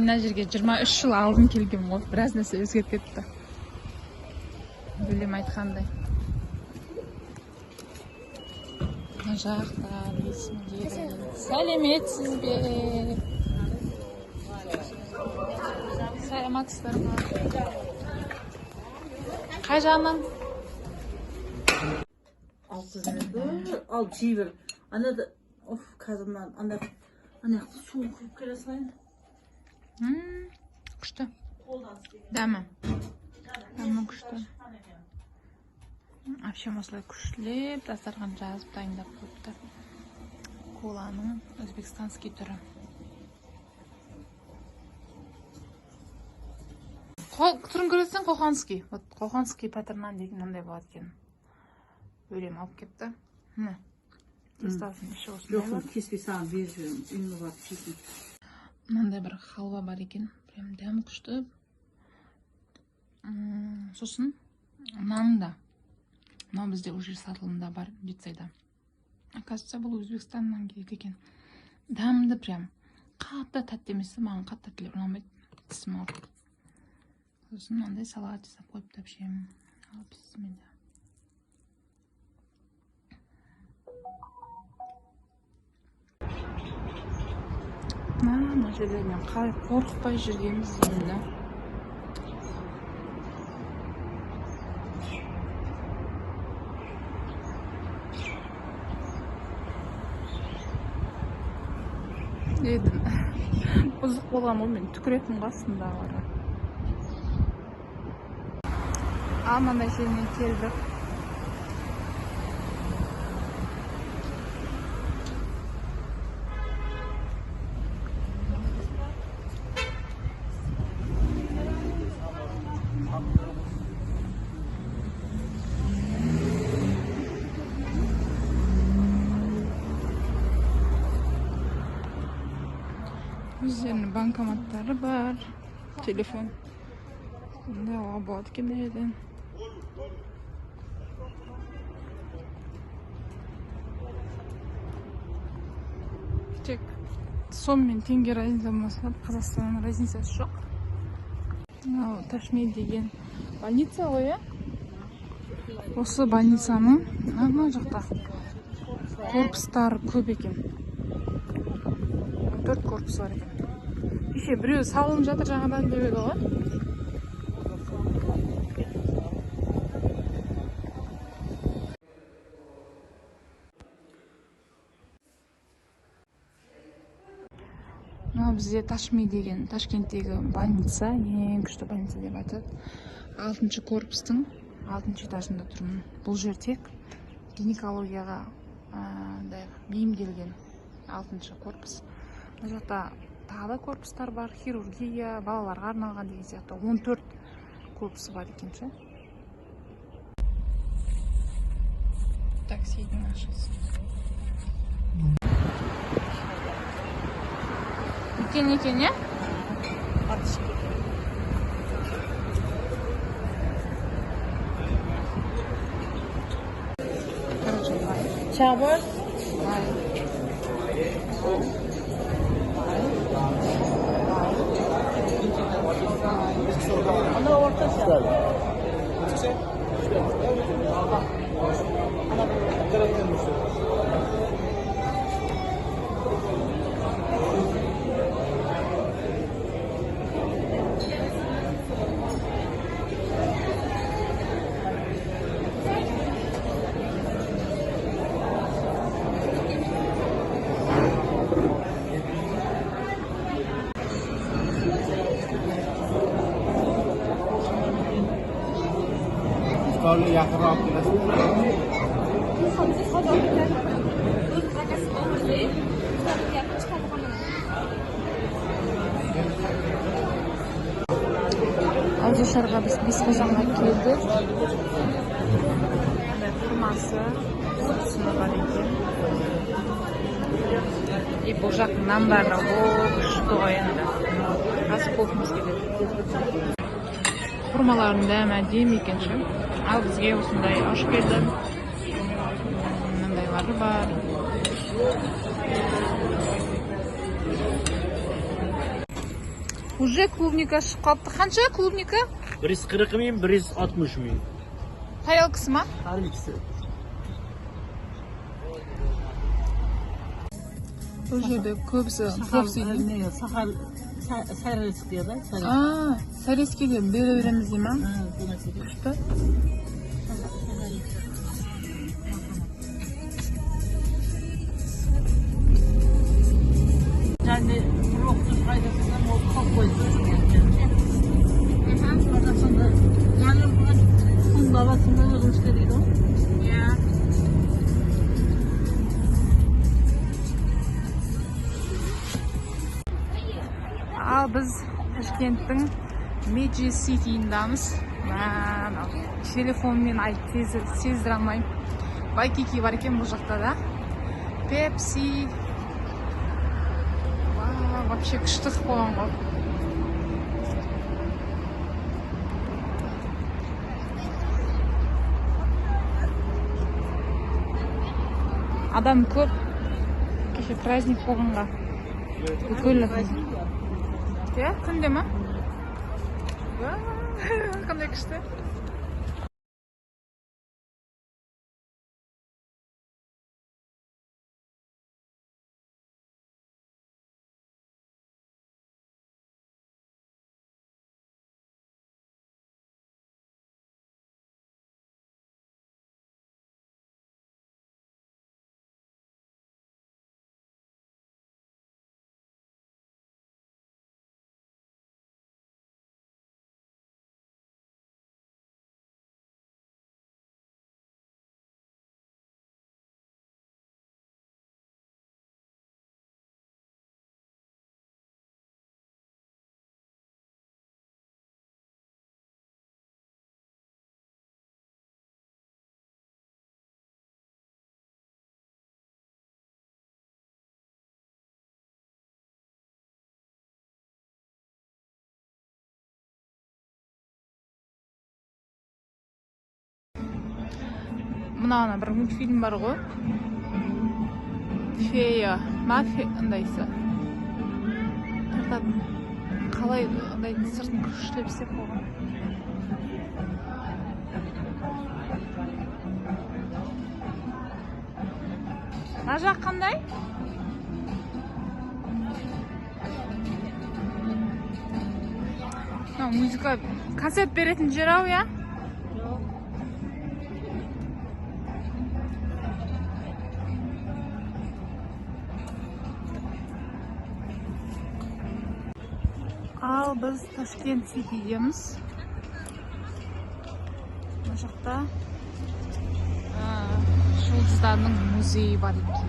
мына жерге 23 жыл алдын келгем ғой. Біраз нәрсе өзгеріп кетті. Бөлем айтқандай. Мына жақта ресімдер. Сәлеметсіз бе? Саламатсыздар ма? Қай жағынан? Al çiğ Anne de of kadından anne su koyup kere sayın. Күшті. Дәмі. Дәмі күшті. Вообще осылай күштілеп, дастархан жазып дайындап қойыпты. Коланың өзбекстанский түрі. Түрін көресің Қоқанский. Қоқанский патернан деген мындай болады екен. Бөлем алып кепті. Тестасын іші осындай бар. Yok keşke sana veriyorum. Ünlü var çekin. Мынандай бір халва бар екен. Прям дәмі күшті. Сосын нанда. Мынау бізде уже сатылымда бар жетсайда. Оказывается, бұл Өзбекстаннан келеді екен. Дәмді прям. Қатты тәтті емес, маған қатты тәттілер ұнамайды. Тісім ауырып. Сосын мынандай салат жасап қойып тапшым. Ал бисмилля. Мына жерде мен қалай қорықпай жүргеніміз енді. Дедім. Бұзық болған ол мен түкіретін қасында бар. Ал мынандай жеріне келдік. Üzerine bankomatları var. Telefon. Ne o болады екен nereden? Тек сом мен теңге разница болмаса, Қазақстанның разницасы жоқ. Ташмед деген больница ғой, Осы больницаның ана жақта корпустары көп екен. 4 корпус бар екен. Кеше біреу салынып жатыр жаңадан деп еді ғой. Бізде Ташми деген Ташкенттегі больница, ең күшті больница деп айтады. 6-шы корпустың 6-шы этажында тұрмын. Бұл жер тек гинекологияға бейімделген 6-шы корпус. Бұл жақта тағы да корпустар бар, хирургия, балаларға арналған деген сияқты 14 корпусы бар екен ше. Таксидің ашысы. Екен, не? Çabuk. Ana orta çabuk. Kalau yakınroq kelasizmi? Alışverişe biz Besqo'zonga keldik. Firmasi qismi bor ekan. И bu yoq nambarlar o'xshib endi. Raspolimiz keladi. Formalarning dami әдемі екен ше. Ал бізге осындай аш келді. Мындайлары бар. Уже клубника шығып қалыпты. Қанша клубника? 140 миң, 160 миң. Тарелкасы ма? Har ikkisi. Бұл жерде көбісі попсы дейді. Ne, sakal sarısı diyor da. Сәрескеге бере береміз дей ма? Bu mesele. Күшті. Yani bloktur faydasından o kop koyuyoruz. Ondan sonra yani kum havasında uygun çıkarıyor. Ал біз Ташкенттің Меджи Ситиіндамыз. Телефонмен айтып сездіре алмаймын. Вайкики бар екен бұл жақта да. Пепси. Вообще күшті болған ғой. Адам көп. Кеше праздник болғанға. Бүкіл. Ja, күнде ма? Қандай күшті. Мынауына бір мультфильм бар ғой. Фея, мафия андайсы. Қалай андай сыртын күштеп істеп қойған. Мына жақ қандай? Музыка концерт беретін жер ау, я? Ал біз Ташкент Ситидеміз. Мына жақта жұлдыздардың музейі бар екен.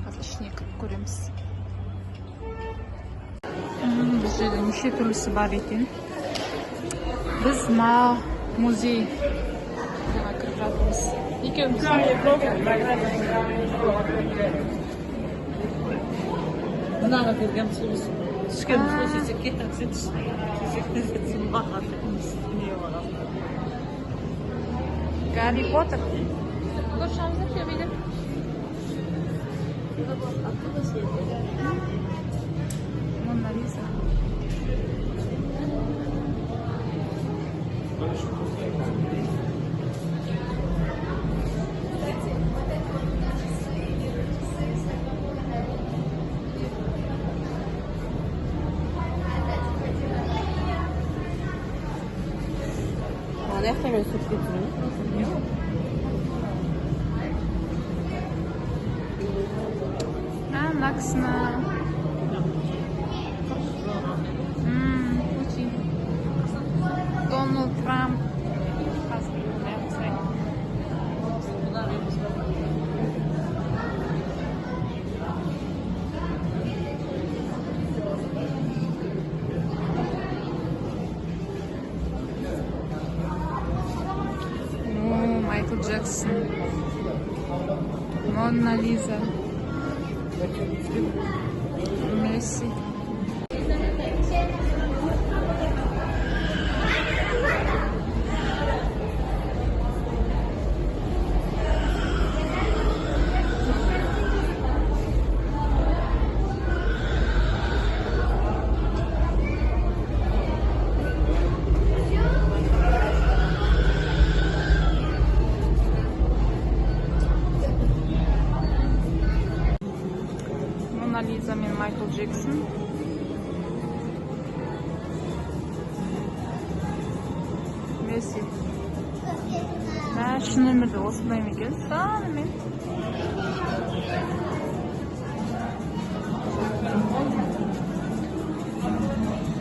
Қазір ішіне кіріп көреміз. Біз жерде неше түрлісі бар екен. Біз музей кіріп жатырмыз. Екеуміз. Мынаға берген сұлысы. Түскен сұлысы кетіп сен бағады. Гарри Поттер. Көршімізді көбейді. Мона Лиза. Ne kadar süt getiriyor? Лаксна. Путин. Дональд Трамп. Майкл Джексон. Мона Лиза. Месси. Michael Jackson. Messi. Şunu ömürde osmay ekan. Sağ men.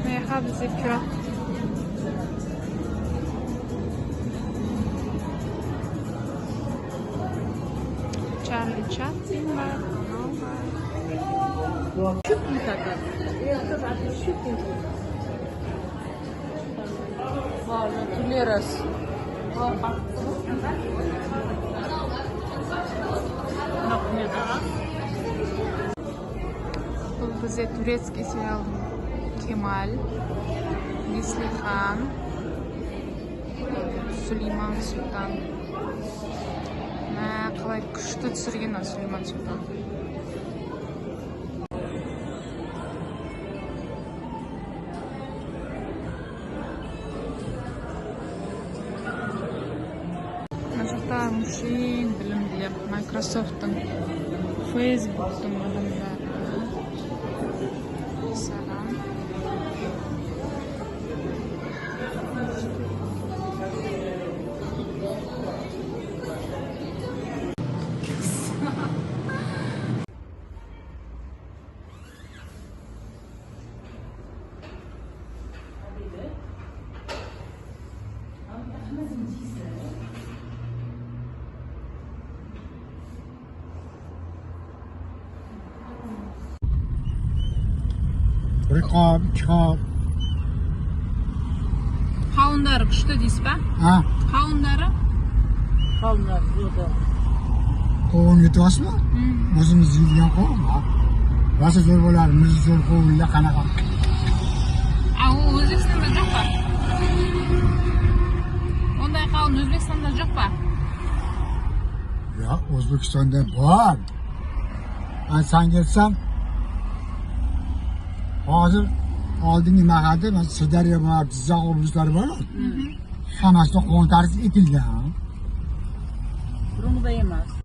Meha bize kira. Charlie Chaplin var. Şut mu takar? Şut mu? Var mı? Tüleriz. Bu bize Turetskiy serial Kemal, Neslihan, Süleyman Sultan. Qalay kuchli tushirgan Süleyman Sultan. Mana Mushin bilim deyap Microsoft'ning Facebook'ning odamlari. Salam. Riqob, ikhob. Qavunlari kuchli deysiz-ba? Ha, Qavunlari? Kalınlar burada. qovun yutyapsizmi? O'zimiz yeydigan qovun. Rosa zo'r bo'ladi, mirzo'r qovunlar qanaqa? U O'zbekistonda yo'q-ku. Unday qavun O'zbekistonda yo'q-ku. Yo'q, O'zbekistonda bor. Sen kelsam hozir oldingi mahallada mana Sirdaryo bor, Jizzax oblastlari bor. Hammasida qovun tarzi ekilgan. Burun'da yemez.